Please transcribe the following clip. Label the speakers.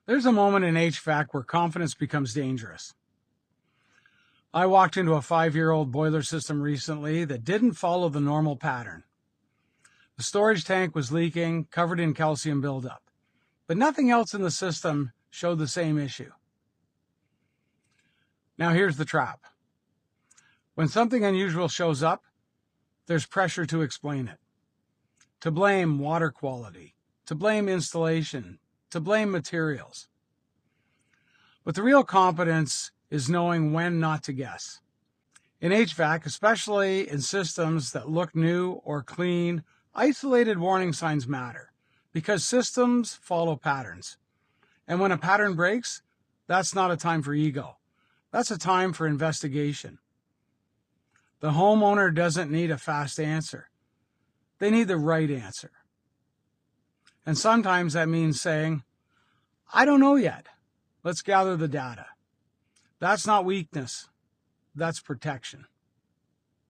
Speaker 1: There's a moment in HVAC where confidence becomes dangerous. I walked into a 5-year-old boiler system recently that didn't follow the normal pattern. The storage tank was leaking, covered in calcium buildup, but nothing else in the system showed the same issue. Now here's the trap. When something unusual shows up, there's pressure to explain it, to blame water quality, to blame installation, to blame materials. But the real competence is knowing when not to guess. In HVAC, especially in systems that look new or clean, isolated warning signs matter because systems follow patterns. And when a pattern breaks, that's not a time for ego. That's a time for investigation. The homeowner doesn't need a fast answer. They need the right answer. And sometimes that means saying, I don't know yet. Let's gather the data. That's not weakness. That's protection.